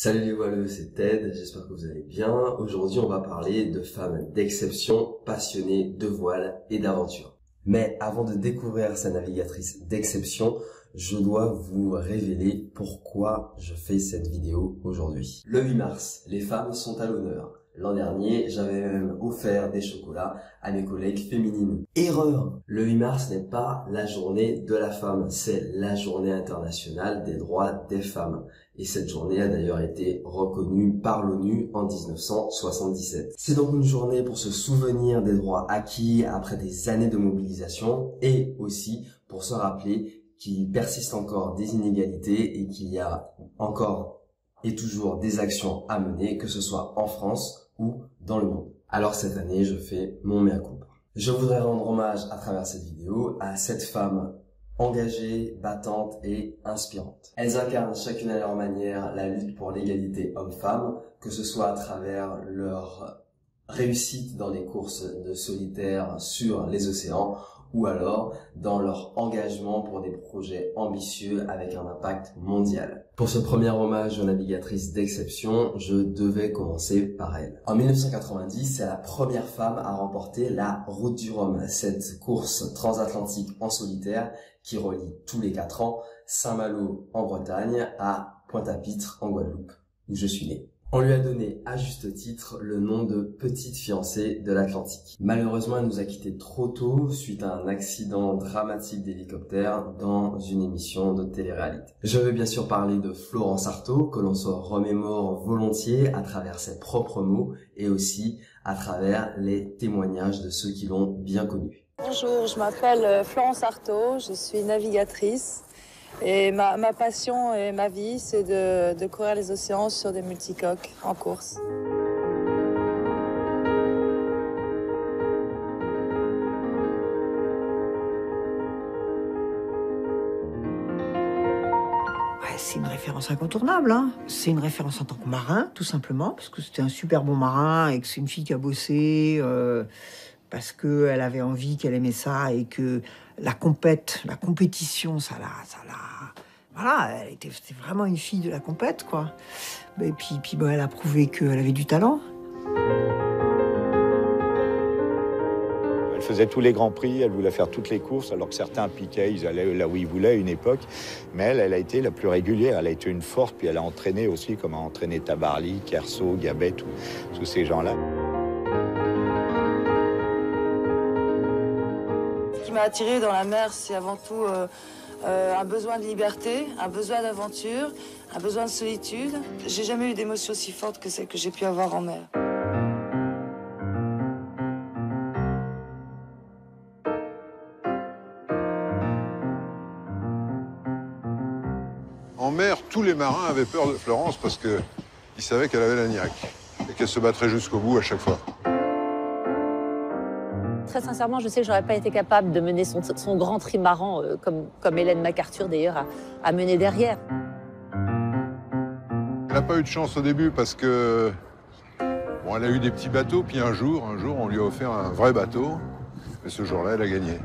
Salut les voileux, c'est Ted, j'espère que vous allez bien. Aujourd'hui, on va parler de femmes d'exception, passionnées de voile et d'aventure. Mais avant de découvrir sa navigatrice d'exception, je dois vous révéler pourquoi je fais cette vidéo aujourd'hui. Le 8 mars, les femmes sont à l'honneur. L'an dernier, j'avais même offert des chocolats à mes collègues féminines. Erreur! Le 8 mars n'est pas la journée de la femme, c'est la journée internationale des droits des femmes. Et cette journée a d'ailleurs été reconnue par l'ONU en 1977. C'est donc une journée pour se souvenir des droits acquis après des années de mobilisation et aussi pour se rappeler qu'il persiste encore des inégalités et qu'il y a encore et toujours des actions à mener, que ce soit en France ou dans le monde. Alors cette année, je fais mon mea culpa. Je voudrais rendre hommage à travers cette vidéo à 7 femmes engagées, battantes et inspirantes. Elles incarnent chacune à leur manière la lutte pour l'égalité homme-femme, que ce soit à travers leur réussite dans les courses de solitaire sur les océans ou alors dans leur engagement pour des projets ambitieux avec un impact mondial. Pour ce premier hommage aux navigatrices d'exception, je devais commencer par elle. En 1990, c'est la première femme à remporter la Route du Rhum, cette course transatlantique en solitaire qui relie tous les 4 ans Saint-Malo en Bretagne à Pointe-à-Pitre en Guadeloupe, où je suis né. On lui a donné, à juste titre, le nom de petite fiancée de l'Atlantique. Malheureusement, elle nous a quittés trop tôt suite à un accident dramatique d'hélicoptère dans une émission de télé-réalité. Je veux bien sûr parler de Florence Artaud, que l'on se remémore volontiers à travers ses propres mots et aussi à travers les témoignages de ceux qui l'ont bien connue. Bonjour, je m'appelle Florence Artaud, je suis navigatrice. Et ma passion et ma vie, c'est de courir les océans sur des multicoques en course. C'est une référence incontournable, hein. C'est une référence en tant que marin, tout simplement, parce que c'était un super bon marin et que c'est une fille qui a bossé, parce qu'elle avait envie, qu'elle aimait ça et que la compétition, ça l'a... Voilà, c'était vraiment une fille de la compète, quoi. Et puis elle a prouvé qu'elle avait du talent. Elle faisait tous les grands prix, elle voulait faire toutes les courses, alors que certains piquaient, ils allaient là où ils voulaient à une époque. Mais elle a été la plus régulière, elle a été une force, puis elle a entraîné aussi, comme a entraîné Tabarly, Kersau, Gabet, tous ces gens-là. Ce qui m'a attirée dans la mer, c'est avant tout un besoin de liberté, un besoin d'aventure, un besoin de solitude. J'ai jamais eu d'émotion aussi forte que celle que j'ai pu avoir en mer. En mer, tous les marins avaient peur de Florence parce qu'ils savaient qu'elle avait la niaque et qu'elle se battrait jusqu'au bout à chaque fois. Très sincèrement, je sais que j'aurais pas été capable de mener son grand trimaran, comme Hélène MacArthur d'ailleurs a mené derrière. Elle n'a pas eu de chance au début parce que bon, elle a eu des petits bateaux, puis un jour, on lui a offert un vrai bateau, et ce jour-là, elle a gagné.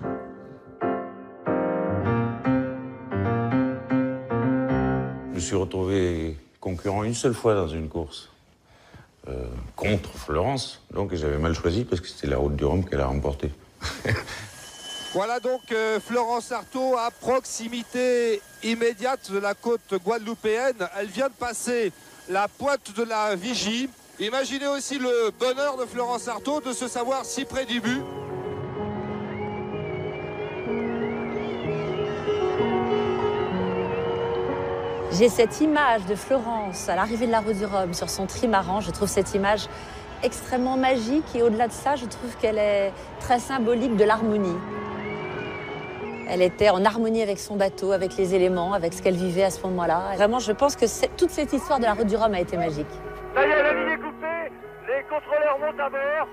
Je me suis retrouvé concurrent une seule fois dans une course. Contre Florence, donc j'avais mal choisi parce que c'était la Route du Rhum qu'elle a remportée. Voilà donc Florence Artaud à proximité immédiate de la côte guadeloupéenne. Elle vient de passer la pointe de la Vigie. Imaginez aussi le bonheur de Florence Artaud de se savoir si près du but. J'ai cette image de Florence à l'arrivée de la Route du Rhum sur son trimaran. Je trouve cette image extrêmement magique et au-delà de ça, je trouve qu'elle est très symbolique de l'harmonie. Elle était en harmonie avec son bateau, avec les éléments, avec ce qu'elle vivait à ce moment-là. Vraiment, je pense que toute cette histoire de la Route du Rhum a été magique. Ça y est, la ligne est coupée, les contrôleurs montent à bord.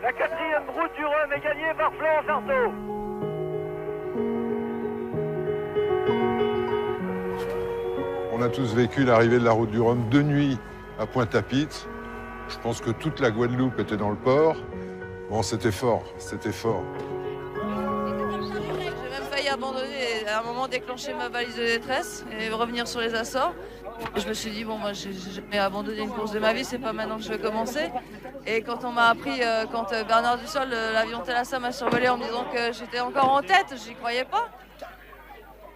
La 4e Route du Rhum est gagnée par Florence Artaud. On a tous vécu l'arrivée de la Route du Rhum de nuit à Pointe-à-Pitre. Je pense que toute la Guadeloupe était dans le port. Bon, c'était fort, c'était fort. J'ai même failli abandonner et à un moment déclencher ma valise de détresse et revenir sur les Açores. Je me suis dit, bon, moi, j'ai jamais abandonné une course de ma vie, c'est pas maintenant que je vais commencer. Et quand on m'a appris, quand Bernard Dussol, l'avion Thalassa m'a survolé en me disant que j'étais encore en tête, j'y croyais pas.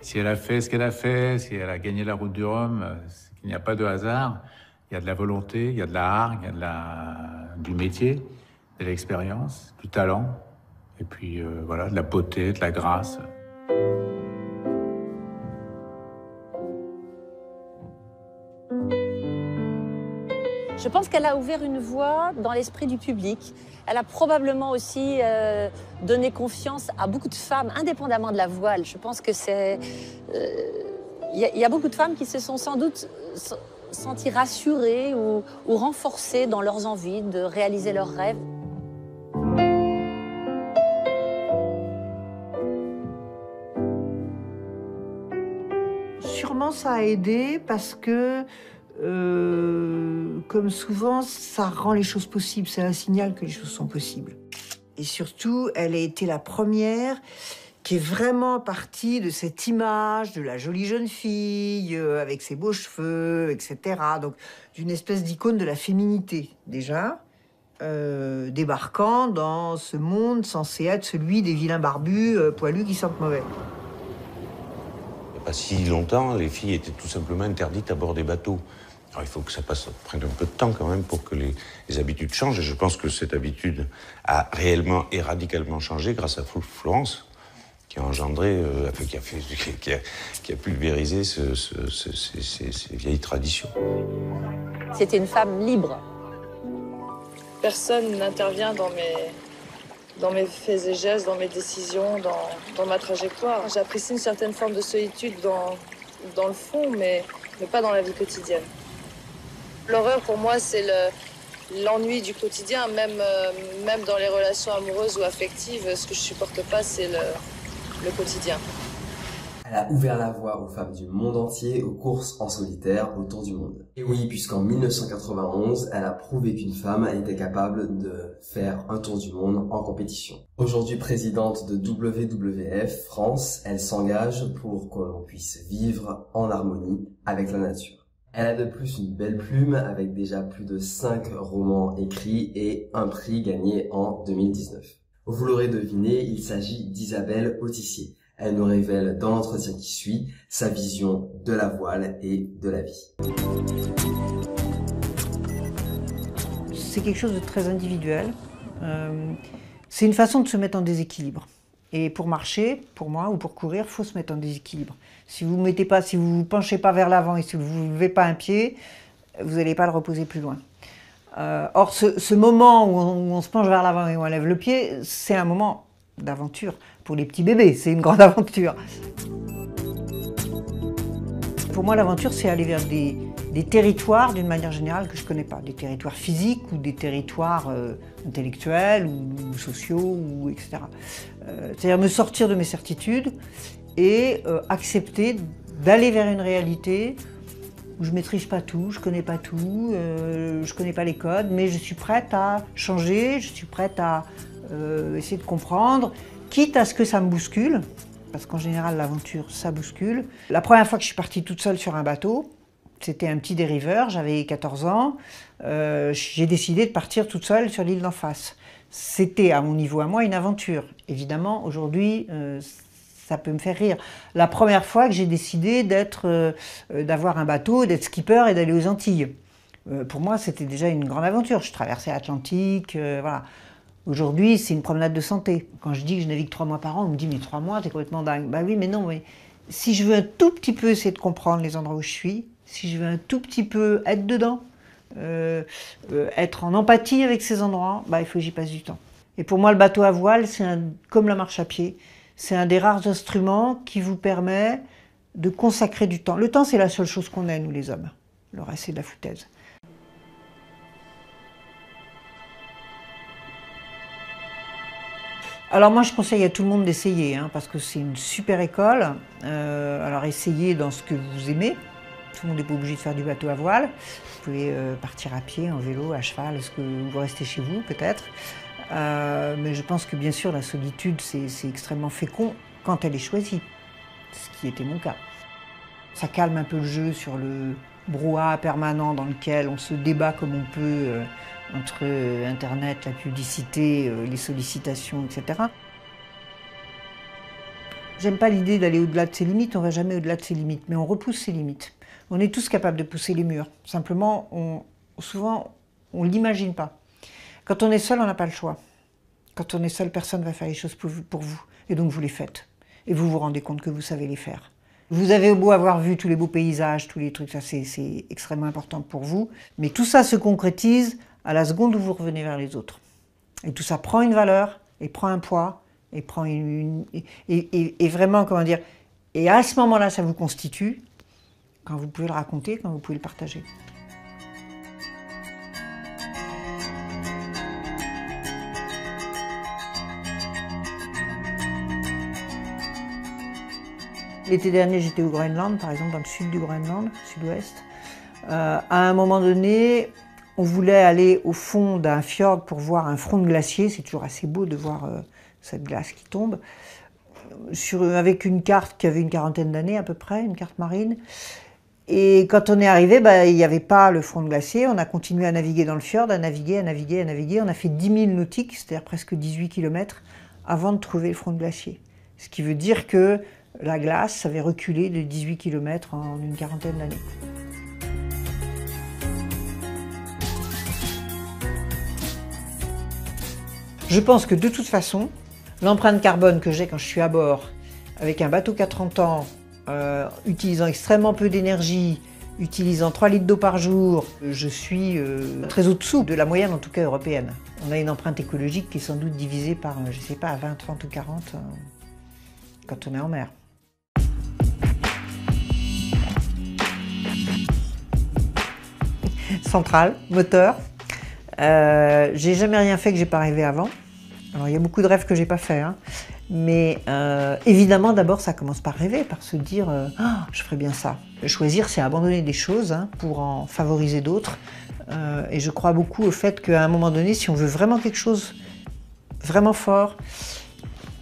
Si elle a fait ce qu'elle a fait, si elle a gagné la Route du Rhum, c'est qu'il n'y a pas de hasard. Il y a de la volonté, il y a de la hargne, il y a du métier, de l'expérience, du talent, et puis voilà, de la beauté, de la grâce. Je pense qu'elle a ouvert une voie dans l'esprit du public. Elle a probablement aussi donné confiance à beaucoup de femmes, indépendamment de la voile. Je pense que c'est... Il y a beaucoup de femmes qui se sont sans doute senties rassurées ou renforcées dans leurs envies de réaliser leurs rêves. Sûrement ça a aidé parce que comme souvent, ça rend les choses possibles. C'est un signal que les choses sont possibles. Et surtout, elle a été la première qui est vraiment partie de cette image de la jolie jeune fille avec ses beaux cheveux, etc. Donc, d'une espèce d'icône de la féminité, déjà, débarquant dans ce monde censé être celui des vilains barbus poilus qui sentent mauvais. Il n'y a pas si longtemps, les filles étaient tout simplement interdites à bord des bateaux. Alors, il faut que ça prenne un peu de temps quand même pour que les habitudes changent. Et je pense que cette habitude a réellement et radicalement changé grâce à Florence, qui a engendré, qui a pulvérisé ces vieilles traditions. C'était une femme libre. Personne n'intervient dans mes faits et gestes, dans mes décisions, dans ma trajectoire. J'apprécie une certaine forme de solitude dans le fond, mais pas dans la vie quotidienne. L'horreur pour moi, c'est l'ennui du quotidien, même dans les relations amoureuses ou affectives. Ce que je supporte pas, c'est le quotidien. Elle a ouvert la voie aux femmes du monde entier aux courses en solitaire autour du monde. Et oui, puisqu'en 1991, elle a prouvé qu'une femme était capable de faire un tour du monde en compétition. Aujourd'hui présidente de WWF France, elle s'engage pour que l'on puisse vivre en harmonie avec la nature. Elle a de plus une belle plume avec déjà plus de 5 romans écrits et un prix gagné en 2019. Vous l'aurez deviné, il s'agit d'Isabelle Autissier. Elle nous révèle dans l'entretien qui suit sa vision de la voile et de la vie. C'est quelque chose de très individuel. C'est une façon de se mettre en déséquilibre. Et pour marcher, pour moi, ou pour courir, il faut se mettre en déséquilibre. Si vous vous penchez pas vers l'avant et si vous ne levez pas un pied, vous n'allez pas le reposer plus loin. Or, ce moment où on se penche vers l'avant et où on lève le pied, c'est un moment d'aventure. Pour les petits bébés, c'est une grande aventure. Pour moi, l'aventure, c'est aller vers des territoires, d'une manière générale, que je ne connais pas. Des territoires physiques ou des territoires intellectuels ou sociaux, etc. C'est-à-dire me sortir de mes certitudes et accepter d'aller vers une réalité où je ne maîtrise pas tout, je ne connais pas tout, je ne connais pas les codes, mais je suis prête à changer, je suis prête à essayer de comprendre, quitte à ce que ça me bouscule, parce qu'en général, l'aventure, ça bouscule. La première fois que je suis partie toute seule sur un bateau, c'était un petit dériveur, j'avais 14 ans, j'ai décidé de partir toute seule sur l'île d'en face. C'était, à mon niveau à moi, une aventure. Évidemment, aujourd'hui, ça peut me faire rire. La première fois que j'ai décidé d'avoir un bateau, d'être skipper et d'aller aux Antilles. Pour moi, c'était déjà une grande aventure. Je traversais l'Atlantique, voilà. Aujourd'hui, c'est une promenade de santé. Quand je dis que je navigue 3 mois par an, on me dit « mais 3 mois, t'es complètement dingue ». Bah oui, mais non, mais si je veux un tout petit peu essayer de comprendre les endroits où je suis, si je veux un tout petit peu être dedans, être en empathie avec ces endroits, bah, il faut que j'y passe du temps. Et pour moi, le bateau à voile, c'est comme la marche à pied. C'est un des rares instruments qui vous permet de consacrer du temps. Le temps, c'est la seule chose qu'on a, nous les hommes. Le reste, c'est de la foutaise. Alors moi, je conseille à tout le monde d'essayer, parce que c'est une super école. Alors essayez dans ce que vous aimez. Tout le monde n'est pas obligé de faire du bateau à voile. Vous pouvez partir à pied, en vélo, à cheval, est-ce que vous restez chez vous peut-être. Mais je pense que bien sûr, la solitude, c'est extrêmement fécond quand elle est choisie, ce qui était mon cas. Ça calme un peu le jeu sur le brouhaha permanent dans lequel on se débat comme on peut entre Internet, la publicité, les sollicitations, etc. J'aime pas l'idée d'aller au-delà de ses limites, on va jamais au-delà de ses limites, mais on repousse ses limites. On est tous capables de pousser les murs. Simplement, souvent, on ne l'imagine pas. Quand on est seul, on n'a pas le choix. Quand on est seul, personne ne va faire les choses pour vous. Et donc vous les faites. Et vous vous rendez compte que vous savez les faire. Vous avez beau avoir vu tous les beaux paysages, tous les trucs, ça c'est extrêmement important pour vous. Mais tout ça se concrétise à la seconde où vous revenez vers les autres. Et tout ça prend une valeur, et prend un poids, et prend et vraiment, comment dire, et à ce moment-là, ça vous constitue, quand vous pouvez le raconter, quand vous pouvez le partager. L'été dernier, j'étais au Groenland, par exemple, dans le sud du Groenland, sud-ouest. À un moment donné, on voulait aller au fond d'un fjord pour voir un front de glacier. C'est toujours assez beau de voir cette glace qui tombe. Avec une carte qui avait une quarantaine d'années à peu près, une carte marine. Et quand on est arrivé, il n'y avait pas le front de glacier. On a continué à naviguer dans le fjord, à naviguer, à naviguer, à naviguer. On a fait 10 000 nautiques, c'est-à-dire presque 18 km, avant de trouver le front de glacier. Ce qui veut dire que la glace avait reculé de 18 km en une quarantaine d'années. Je pense que de toute façon, l'empreinte carbone que j'ai quand je suis à bord, avec un bateau qui a 30 ans, utilisant extrêmement peu d'énergie, utilisant 3 litres d'eau par jour, je suis très au-dessous de la moyenne, en tout cas européenne. On a une empreinte écologique qui est sans doute divisée par, je ne sais pas, 20, 30 ou 40 quand on est en mer. Centrale, moteur. J'ai jamais rien fait que j'ai pas rêvé avant. Alors il y a beaucoup de rêves que j'ai pas fait, hein. Mais évidemment d'abord ça commence par rêver, par se dire oh, je ferais bien ça. Choisir, c'est abandonner des choses hein, pour en favoriser d'autres. Et je crois beaucoup au fait qu'à un moment donné, si on veut vraiment quelque chose vraiment fort,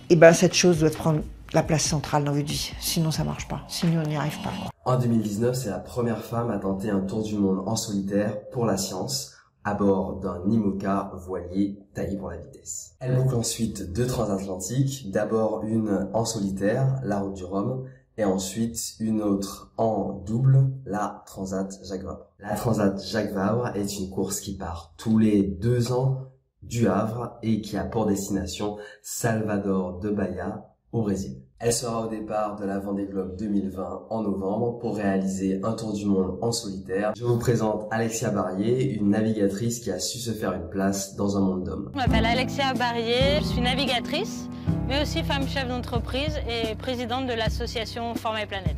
et ben cette chose doit prendre la place centrale dans votre vie. Sinon ça marche pas. Sinon on n'y arrive pas. En 2019, c'est la première femme à tenter un tour du monde en solitaire pour la science, à bord d'un IMOCA voilier taillé pour la vitesse. Elle boucle ensuite 2 transatlantiques, d'abord une en solitaire, la Route du Rhum, et ensuite une autre en double, la Transat Jacques Vabre. La Transat Jacques Vabre est une course qui part tous les 2 ans du Havre et qui a pour destination Salvador de Bahia au Brésil. Elle sera au départ de la Vendée Globe 2020 en novembre pour réaliser un tour du monde en solitaire. Je vous présente Alexia Barrier, une navigatrice qui a su se faire une place dans un monde d'hommes. Je m'appelle Alexia Barrier, je suis navigatrice, mais aussi femme chef d'entreprise et présidente de l'association Forme et Planète.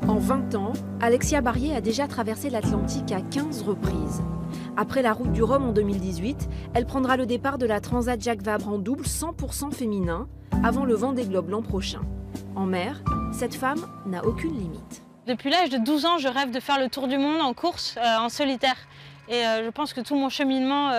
En 20 ans, Alexia Barrier a déjà traversé l'Atlantique à 15 reprises. Après la Route du Rhum en 2018, elle prendra le départ de la Transat Jacques Vabre en double 100% féminin, avant le Vendée Globe l'an prochain. En mer, cette femme n'a aucune limite. Depuis l'âge de 12 ans, je rêve de faire le tour du monde en course, en solitaire. Et je pense que tout mon cheminement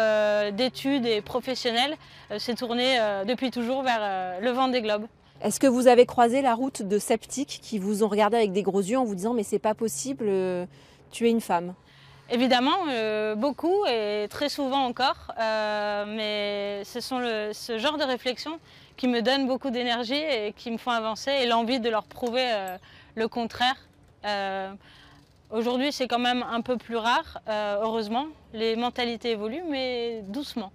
d'études et professionnel s'est tourné depuis toujours vers le Vendée Globe. Est-ce que vous avez croisé la route de sceptiques qui vous ont regardé avec des gros yeux en vous disant « mais c'est pas possible, tu es une femme ». Évidemment, beaucoup et très souvent encore, mais ce sont ce genre de réflexions qui me donnent beaucoup d'énergie et qui me font avancer et l'envie de leur prouver le contraire. Aujourd'hui, c'est quand même un peu plus rare, heureusement. Les mentalités évoluent, mais doucement.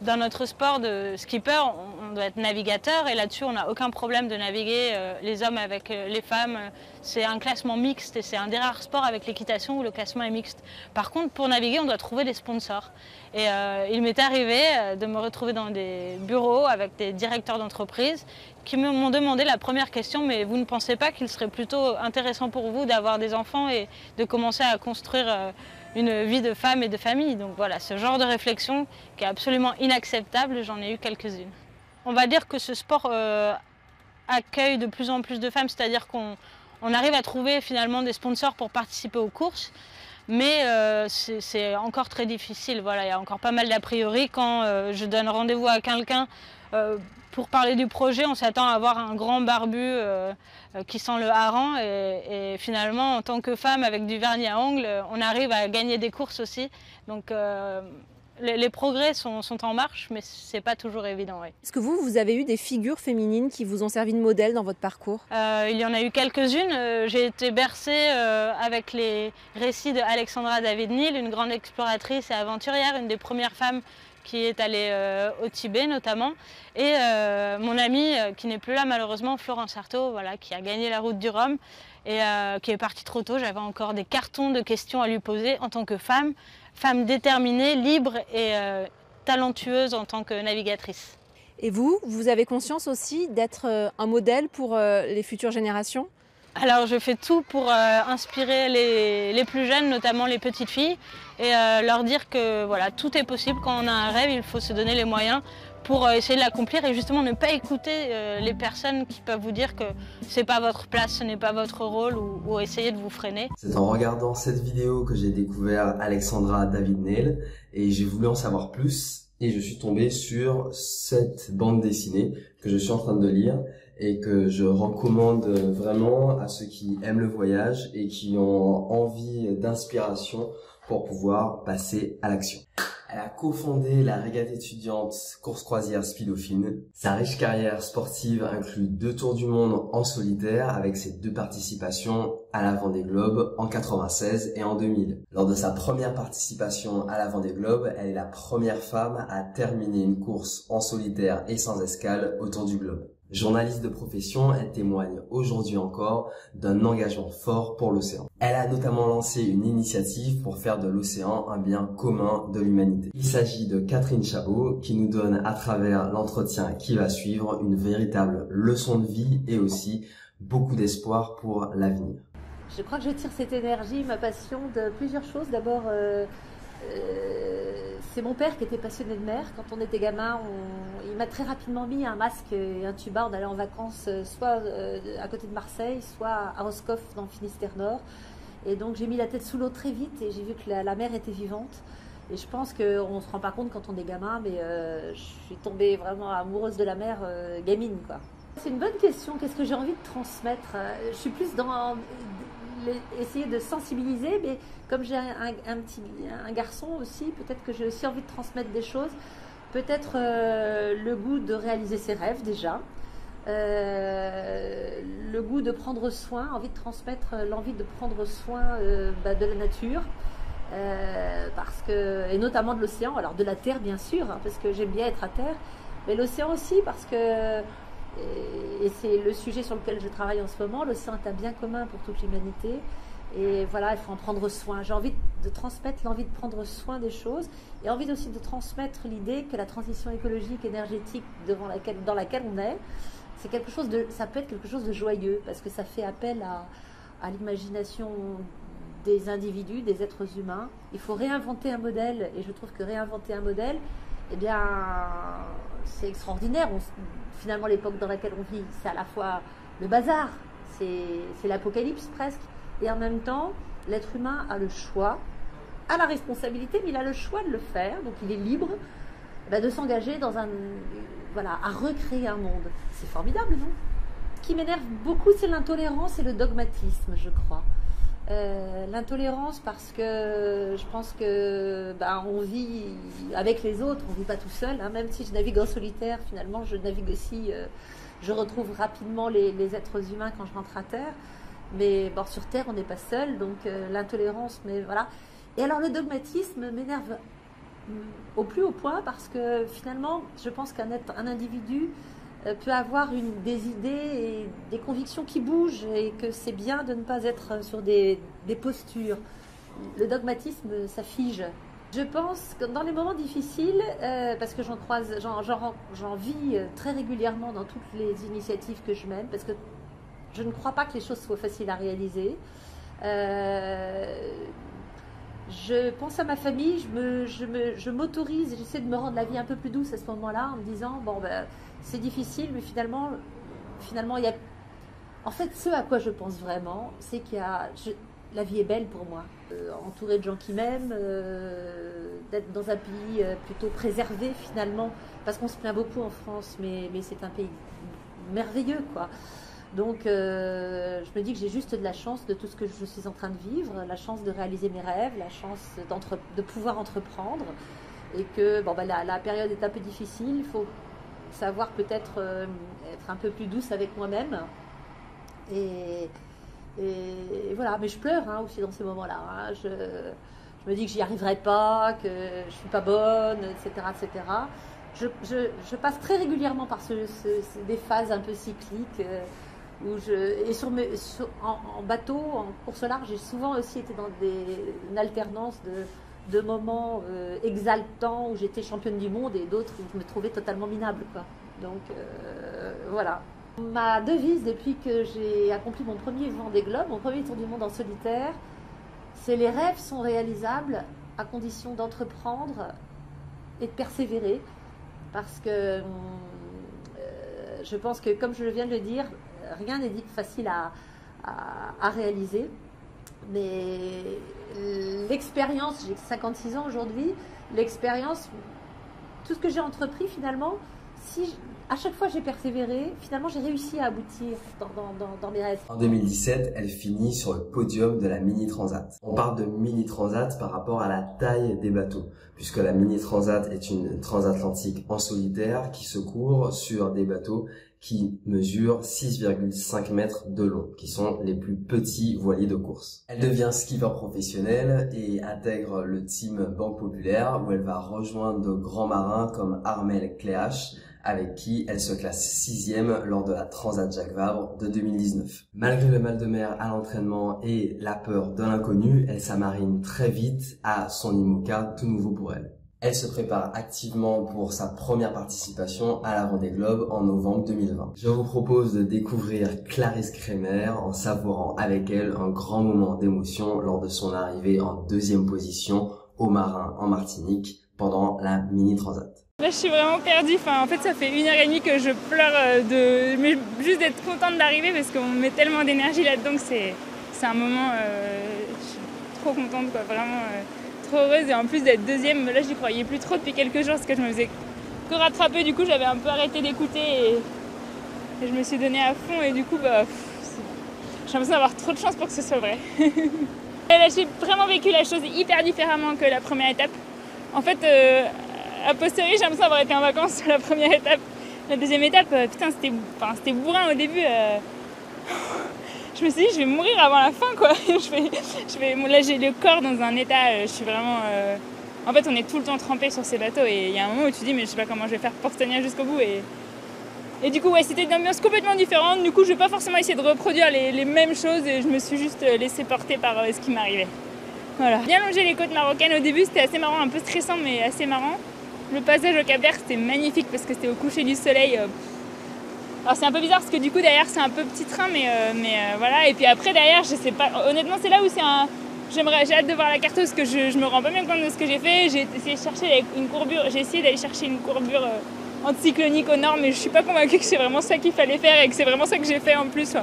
Dans notre sport de skipper, on doit être navigateur et là-dessus, on n'a aucun problème de naviguer les hommes avec les femmes. C'est un classement mixte et c'est un des rares sports avec l'équitation où le classement est mixte. Par contre, pour naviguer, on doit trouver des sponsors. Et il m'est arrivé de me retrouver dans des bureaux avec des directeurs d'entreprise qui m'ont demandé la première question, mais vous ne pensez pas qu'il serait plutôt intéressant pour vous d'avoir des enfants et de commencer à construire une vie de femme et de famille. Donc voilà, ce genre de réflexion qui est absolument inacceptable, j'en ai eu quelques-unes. On va dire que ce sport accueille de plus en plus de femmes, c'est-à-dire qu'on arrive à trouver finalement des sponsors pour participer aux courses, mais c'est encore très difficile. Voilà, il y a encore pas mal d'a priori. Quand je donne rendez-vous à quelqu'un Pour parler du projet, on s'attend à avoir un grand barbu qui sent le hareng et finalement, en tant que femme avec du vernis à ongles, on arrive à gagner des courses aussi. Donc les progrès sont en marche, mais c'est pas toujours évident. Oui. Est-ce que vous avez eu des figures féminines qui vous ont servi de modèle dans votre parcours? Il y en a eu quelques-unes. J'ai été bercée avec les récits de Alexandra David-Néel, une grande exploratrice et aventurière, une des premières femmes qui est allée au Tibet notamment, et mon amie qui n'est plus là malheureusement, Florence Artaud, voilà, qui a gagné la route du Rhum et qui est partie trop tôt. J'avais encore des cartons de questions à lui poser en tant que femme déterminée, libre et talentueuse en tant que navigatrice. Et vous avez conscience aussi d'être un modèle pour les futures générations? Alors je fais tout pour inspirer les plus jeunes, notamment les petites filles, et leur dire que voilà, tout est possible. Quand on a un rêve, il faut se donner les moyens pour essayer de l'accomplir et justement ne pas écouter les personnes qui peuvent vous dire que c'est pas votre place, ce n'est pas votre rôle ou essayer de vous freiner. C'est en regardant cette vidéo que j'ai découvert Alexandra David-Néel et j'ai voulu en savoir plus et je suis tombé sur cette bande dessinée que je suis en train de lire et que je recommande vraiment à ceux qui aiment le voyage et qui ont envie d'inspiration pour pouvoir passer à l'action. Elle a cofondé la régate étudiante course croisière Speedauphine. Sa riche carrière sportive inclut 2 tours du monde en solitaire avec ses 2 participations à la Vendée Globe en 96 et en 2000. Lors de sa première participation à la Vendée Globe, elle est la première femme à terminer une course en solitaire et sans escale autour du globe. Journaliste de profession, elle témoigne aujourd'hui encore d'un engagement fort pour l'océan. Elle a notamment lancé une initiative pour faire de l'océan un bien commun de l'humanité. Il s'agit de Catherine Chabot qui nous donne à travers l'entretien qui va suivre une véritable leçon de vie et aussi beaucoup d'espoir pour l'avenir. Je crois que je tire cette énergie, ma passion de plusieurs choses. D'abord, c'est mon père qui était passionné de mer. Quand on était gamin, il m'a très rapidement mis un masque et un tuba. On allait en vacances soit à côté de Marseille, soit à Roscoff dans le Finistère Nord. Et donc j'ai mis la tête sous l'eau très vite et j'ai vu que la mer était vivante. Et je pense qu'on ne se rend pas compte quand on est gamin, mais je suis tombée vraiment amoureuse de la mer gamine, quoi. C'est une bonne question. Qu'est-ce que j'ai envie de transmettre? Je suis plus dans essayer de sensibiliser, mais comme j'ai un garçon aussi, peut-être que j'ai aussi envie de transmettre des choses. Peut-être le goût de réaliser ses rêves déjà. Le goût de prendre soin, envie de transmettre l'envie de prendre soin de la nature. Parce que, et notamment de l'océan, alors de la terre bien sûr, hein, parce que j'aime bien être à terre, mais l'océan aussi parce que, et c'est le sujet sur lequel je travaille en ce moment, l'océan est un bien commun pour toute l'humanité et voilà, il faut en prendre soin. J'ai envie de transmettre l'envie de prendre soin des choses et envie aussi de transmettre l'idée que la transition écologique, énergétique dans laquelle on est, c'est quelque chose ça peut être quelque chose de joyeux parce que ça fait appel à l'imagination des individus, des êtres humains. Il faut réinventer un modèle et je trouve que réinventer un modèle, eh bien, c'est extraordinaire. Finalement, l'époque dans laquelle on vit, c'est à la fois le bazar, c'est l'apocalypse presque, et en même temps, l'être humain a le choix, a la responsabilité, mais il a le choix de le faire, donc il est libre de s'engager dans à recréer un monde. C'est formidable, non? Ce qui m'énerve beaucoup, c'est l'intolérance et le dogmatisme, je crois. L'intolérance parce que je pense que on vit avec les autres, on vit pas tout seul, hein. Même si je navigue en solitaire, finalement je navigue aussi, je retrouve rapidement les êtres humains quand je rentre à terre, mais bon, sur terre on n'est pas seul, donc l'intolérance, mais voilà. Et alors le dogmatisme m'énerve au plus haut point parce que finalement je pense qu'un individu peut avoir des idées et des convictions qui bougent et que c'est bien de ne pas être sur des postures. Le dogmatisme, ça fige. Je pense que dans les moments difficiles, parce que j'en vis très régulièrement dans toutes les initiatives que je mène, parce que je ne crois pas que les choses soient faciles à réaliser. Je pense à ma famille, je m'autorise, j'essaie de me rendre la vie un peu plus douce à ce moment-là en me disant, c'est difficile, mais finalement, il y a... En fait, ce à quoi je pense vraiment, c'est qu'il y a... la vie est belle pour moi. Entourée de gens qui m'aiment, d'être dans un pays plutôt préservé finalement, parce qu'on se plaint beaucoup en France, mais c'est un pays merveilleux, quoi. Donc je me dis que j'ai juste de la chance de tout ce que je suis en train de vivre, la chance de réaliser mes rêves, la chance de pouvoir entreprendre, et que la période est un peu difficile, il faut savoir peut-être être un peu plus douce avec moi-même. Et voilà, mais je pleure aussi dans ces moments-là. Je me dis que j'y arriverai pas, que je suis pas bonne, etc., etc. Je passe très régulièrement par des phases un peu cycliques en bateau, en course au large. J'ai souvent aussi été dans une alternance de moments exaltants où j'étais championne du monde et d'autres où je me trouvais totalement minable, quoi. Donc voilà. Ma devise depuis que j'ai accompli mon premier Vendée Globe, mon premier tour du monde en solitaire, c'est les rêves sont réalisables à condition d'entreprendre et de persévérer. Parce que je pense que, comme je viens de le dire, rien n'est facile à réaliser. Mais l'expérience, j'ai 56 ans aujourd'hui, l'expérience, tout ce que j'ai entrepris finalement, à chaque fois j'ai persévéré, finalement j'ai réussi à aboutir dans mes rêves. En 2017, elle finit sur le podium de la Mini Transat. On parle de Mini Transat par rapport à la taille des bateaux, puisque la Mini Transat est une transatlantique en solitaire qui se court sur des bateaux qui mesurent 6,5 mètres de long, qui sont les plus petits voiliers de course. Elle devient skipper professionnel et intègre le team Banque Populaire, où elle va rejoindre de grands marins comme Armel Cléache, avec qui elle se classe 6e lors de la Transat Jacques Vabre de 2019. Malgré le mal de mer à l'entraînement et la peur de l'inconnu, elle s'amarine très vite à son IMOCA tout nouveau pour elle. Elle se prépare activement pour sa première participation à la Vendée Globe en novembre 2020. Je vous propose de découvrir Clarisse Kremer en savourant avec elle un grand moment d'émotion lors de son arrivée en 2e position au Marin en Martinique pendant la Mini Transat. Là, je suis vraiment perdue. En fait, ça fait 1h30 que je pleure mais juste d'être contente d'arriver parce qu'on met tellement d'énergie là-dedans que c'est un moment. Je suis trop contente, quoi. Vraiment trop heureuse. Et en plus d'être 2e, là, j'y croyais plus trop depuis quelques jours parce que je me faisais que rattraper. Du coup, j'avais un peu arrêté d'écouter et je me suis donnée à fond. Et du coup, j'ai l'impression d'avoir trop de chance pour que ce soit vrai. Et là, j'ai vraiment vécu la chose hyper différemment que la première étape. En fait, a posteriori, j'ai l'impression d'avoir été en vacances sur la première étape. La deuxième étape, putain, c'était bourrin au début. Je me suis dit, je vais mourir avant la fin, quoi. Là, j'ai le corps dans un état, je suis vraiment... En fait, on est tout le temps trempé sur ces bateaux et il y a un moment où tu te dis, mais je sais pas comment je vais faire pour tenir jusqu'au bout. Et du coup, ouais, c'était une ambiance complètement différente. Du coup, je vais pas forcément essayer de reproduire les mêmes choses et je me suis juste laissée porter par ce qui m'arrivait. Voilà. Bien longer les côtes marocaines au début, c'était assez marrant, un peu stressant, mais assez marrant. Le passage au Cap-Vert, c'était magnifique parce que c'était au coucher du soleil. Alors c'est un peu bizarre parce que du coup derrière c'est un peu petit train, mais voilà. Et puis après derrière, je sais pas. Honnêtement, c'est là où j'ai hâte de voir la carte parce que je me rends pas bien compte de ce que j'ai fait. J'ai essayé de chercher une courbure. J'ai essayé d'aller chercher une courbure anticyclonique au nord, mais je suis pas convaincue que c'est vraiment ça qu'il fallait faire et que c'est vraiment ça que j'ai fait en plus.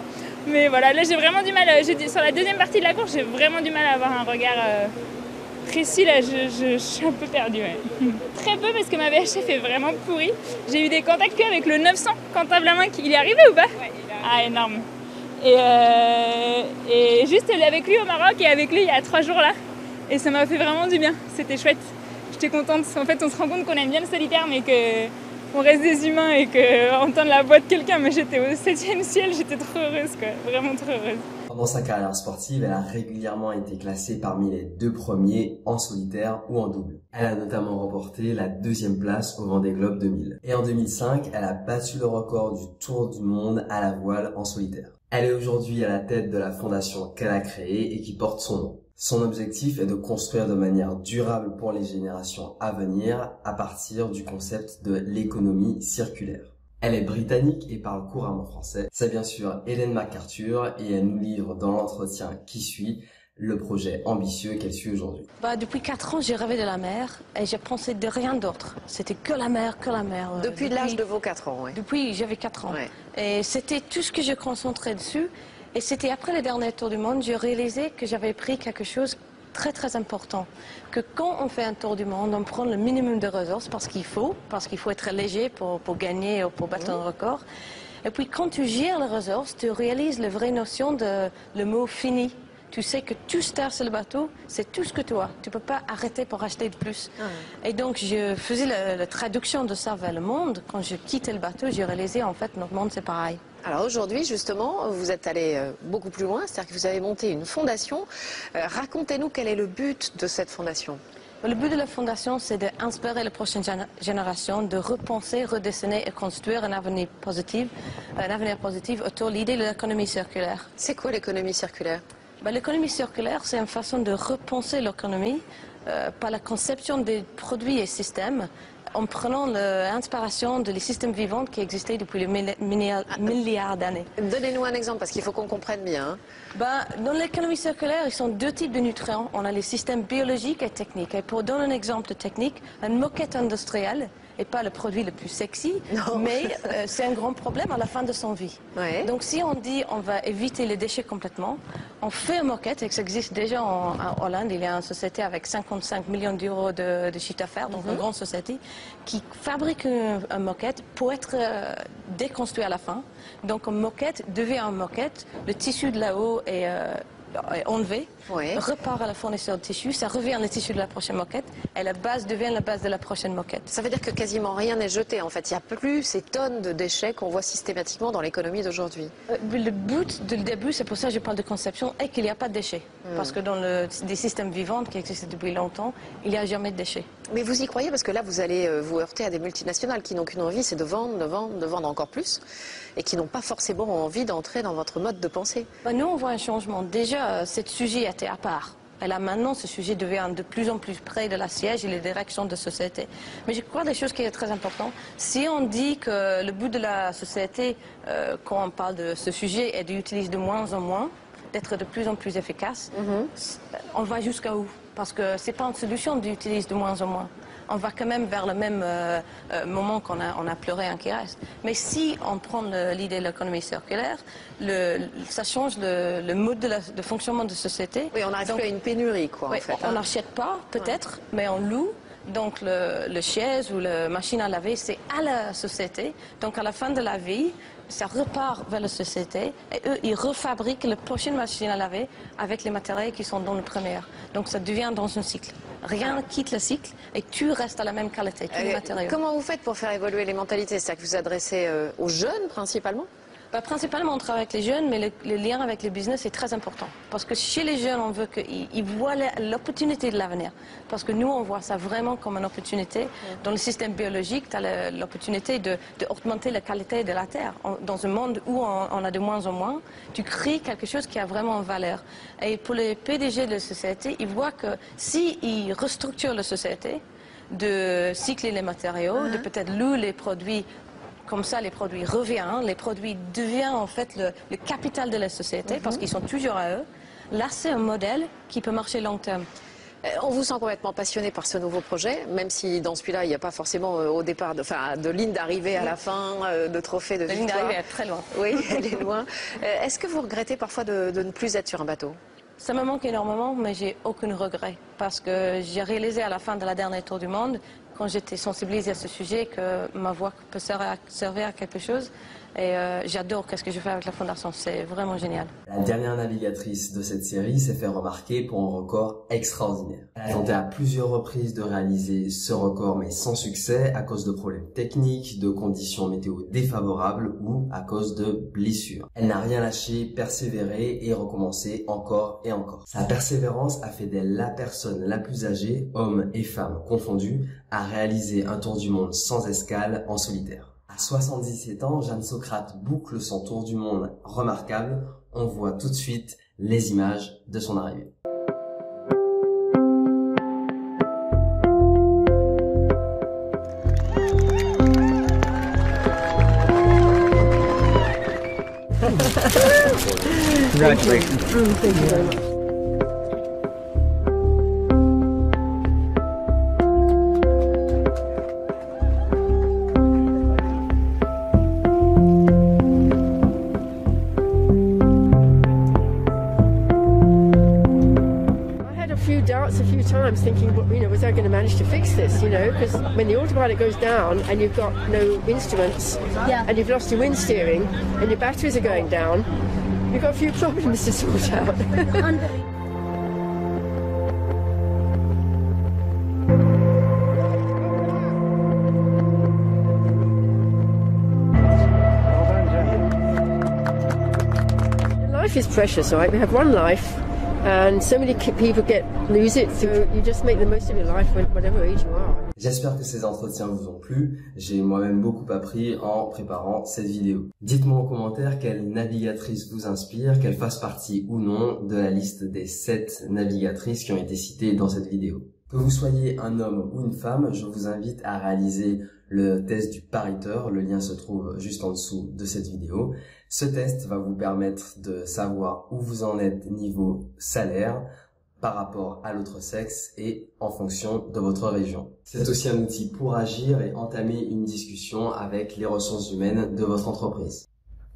Mais voilà, là j'ai vraiment du mal. Sur la deuxième partie de la course, j'ai vraiment du mal à avoir un regard précis. Là, je suis un peu perdue. Ouais. Très peu parce que ma VHF est vraiment pourrie. J'ai eu des contacts avec le 900. Quentin Blamin, il est arrivé ou pas? Ouais, il est arrivé. Ah, énorme. Et juste avec lui au Maroc et avec lui il y a 3 jours là. Et ça m'a fait vraiment du bien. C'était chouette. J'étais contente. En fait, on se rend compte qu'on aime bien le solitaire, mais qu'on reste des humains et qu'entendre la voix de quelqu'un, mais j'étais au 7e ciel, j'étais trop heureuse, quoi. Vraiment trop heureuse. Pendant sa carrière sportive, elle a régulièrement été classée parmi les 2 premiers en solitaire ou en double. Elle a notamment remporté la 2e place au Vendée Globe 2000. Et en 2005, elle a battu le record du Tour du Monde à la voile en solitaire. Elle est aujourd'hui à la tête de la fondation qu'elle a créée et qui porte son nom. Son objectif est de construire de manière durable pour les générations à venir à partir du concept de l'économie circulaire. Elle est britannique et parle couramment français. C'est bien sûr Ellen MacArthur et elle nous livre dans l'entretien qui suit le projet ambitieux qu'elle suit aujourd'hui. Depuis 4 ans, j'ai rêvé de la mer et j'ai pensé de rien d'autre. C'était que la mer, que la mer. Depuis l'âge de vos 4 ans, oui. Depuis j'avais 4 ans. Ouais. Et c'était tout ce que je concentrais dessus. Et c'était après le dernier tour du monde, j'ai réalisé que j'avais pris quelque chose très très important. Que quand on fait un tour du monde, on prend le minimum de ressources parce qu'il faut être léger pour gagner ou pour battre un record. Et puis quand tu gères les ressources, tu réalises la vraie notion de le mot fini. Tu sais que tout ce sur le bateau, c'est tout ce que tu as. Tu ne peux pas arrêter pour acheter de plus. Et donc, je faisais la traduction de ça vers le monde. Quand je quittais le bateau, j'ai réalisé, en fait, notre monde, c'est pareil. Alors aujourd'hui, justement, vous êtes allé beaucoup plus loin, c'est-à-dire que vous avez monté une fondation. Racontez-nous quel est le but de cette fondation. Le but de la fondation, c'est d'inspirer les prochaines générations, de repenser, redessiner et construire un avenir positif autour de l'idée de l'économie circulaire. C'est quoi l'économie circulaire ? L'économie circulaire, c'est une façon de repenser l'économie par la conception des produits et systèmes en prenant l'inspiration des systèmes vivants qui existaient depuis les milliards d'années. Donnez-nous un exemple, parce qu'il faut qu'on comprenne bien. Dans l'économie circulaire, ils sont deux types de nutriments. On a les systèmes biologiques et techniques. Et pour donner un exemple technique, une moquette industrielle n'est pas le produit le plus sexy, mais c'est un grand problème à la fin de son vie. Ouais. Donc si on dit on va éviter les déchets complètement, on fait une moquette, et ça existe déjà en Hollande, il y a une société avec 55 millions d'euros de chiffre d'affaires, donc une grande société, qui fabrique une moquette pour être déconstruite à la fin. Donc une moquette devient une moquette, le tissu de là-haut est enlevé, repart à la fournisseur de tissu, ça revient le tissu de la prochaine moquette et la base devient la base de la prochaine moquette. Ça veut dire que quasiment rien n'est jeté en fait, il n'y a plus ces tonnes de déchets qu'on voit systématiquement dans l'économie d'aujourd'hui. Le but du début, c'est pour ça que je parle de conception, est qu'il n'y a pas de déchets. Parce que dans des systèmes vivants qui existent depuis longtemps, il n'y a jamais de déchets. Mais vous y croyez parce que là vous allez vous heurter à des multinationales qui n'ont qu'une envie, c'est de vendre, de vendre, de vendre encore plus et qui n'ont pas forcément envie d'entrer dans votre mode de pensée. Nous on voit un changement. Déjà, ce sujet était à part. Et là maintenant, ce sujet devient de plus en plus près de la siège et les directions de la société. Mais je crois des choses qui sont très importantes. Si on dit que le but de la société, quand on parle de ce sujet, est d'utiliser de moins en moins, d'être de plus en plus efficace, on va jusqu'à où? Parce que ce n'est pas une solution d'utiliser de moins en moins. On va quand même vers le même moment qu'on a pleuré un qui reste. Mais si on prend l'idée de l'économie circulaire, ça change le mode de fonctionnement de la société. Oui, on n'arrive plus à une pénurie, quoi, en fait. On n'achète pas, peut-être, mais on loue. Donc, le chaise ou la machine à laver, c'est à la société. Donc, à la fin de la vie, ça repart vers la société et eux, ils refabriquent la prochaine machine à laver avec les matériaux qui sont dans le premier. Donc, ça devient dans un cycle. Rien ne quitte le cycle et tu restes à la même qualité, tous les matériaux. Comment vous faites pour faire évoluer les mentalités? C'est-à-dire que vous adressez aux jeunes principalement? Principalement, on travaille avec les jeunes, mais le lien avec le business est très important. Parce que chez les jeunes, on veut qu'ils voient l'opportunité de l'avenir. Parce que nous, on voit ça vraiment comme une opportunité. Dans le système biologique, tu as l'opportunité d'augmenter la qualité de la terre. Dans un monde où on a de moins en moins, tu crées quelque chose qui a vraiment une valeur. Et pour les PDG de la société, ils voient que s'ils restructurent la société, de cycler les matériaux, de peut-être louer les produits. Comme ça, les produits reviennent, les produits deviennent en fait le capital de la société parce qu'ils sont toujours à eux. Là, c'est un modèle qui peut marcher long terme. On vous sent complètement passionné par ce nouveau projet, même si dans celui-là, il n'y a pas forcément au départ de ligne d'arrivée à la fin, de trophée, de victoire. La ligne d'arrivée est très loin. Oui, elle est loin. Est-ce que vous regrettez parfois de ne plus être sur un bateau? Ça me manque énormément, mais j'ai aucun regret. Parce que j'ai réalisé à la fin de la dernière tour du monde, quand j'étais sensibilisée à ce sujet, que ma voix peut servir à quelque chose. Et j'adore ce que je fais avec la Fondation, c'est vraiment génial. La dernière navigatrice de cette série s'est fait remarquer pour un record extraordinaire. Elle a tenté à plusieurs reprises de réaliser ce record, mais sans succès à cause de problèmes techniques, de conditions météo défavorables ou à cause de blessures. Elle n'a rien lâché, persévéré et recommencé encore et encore. Sa persévérance a fait d'elle la personne la plus âgée, hommes et femmes confondus, à réaliser un tour du monde sans escale en solitaire. À 77 ans, Jeanne Socrate boucle son tour du monde remarquable. On voit tout de suite les images de son arrivée. Congratulations. Thank you very much. sometimes thinking, you know, was I going to manage to fix this? You know, because when the autopilot goes down and you've got no instruments, and you've lost your wind steering, and your batteries are going down, you've got a few problems to sort out. Life is precious, right? We have one life, and so many people lose it, so you just make the most of your life, whatever age you are. J'espère que ces entretiens vous ont plu. J'ai moi-même beaucoup appris en préparant cette vidéo. Dites-moi en commentaire quelle navigatrice vous inspire, qu'elle fasse partie ou non de la liste des 7 navigatrices qui ont été citées dans cette vidéo. Que vous soyez un homme ou une femme, je vous invite à réaliser le test du pariteur. Le lien se trouve juste en dessous de cette vidéo. Ce test va vous permettre de savoir où vous en êtes niveau salaire par rapport à l'autre sexe et en fonction de votre région. C'est aussi un outil pour agir et entamer une discussion avec les ressources humaines de votre entreprise.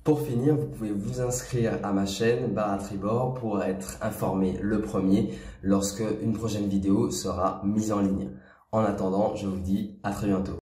Pour finir, vous pouvez vous inscrire à ma chaîne Bar à Tribord pour être informé le premier lorsque une prochaine vidéo sera mise en ligne. En attendant, je vous dis à très bientôt.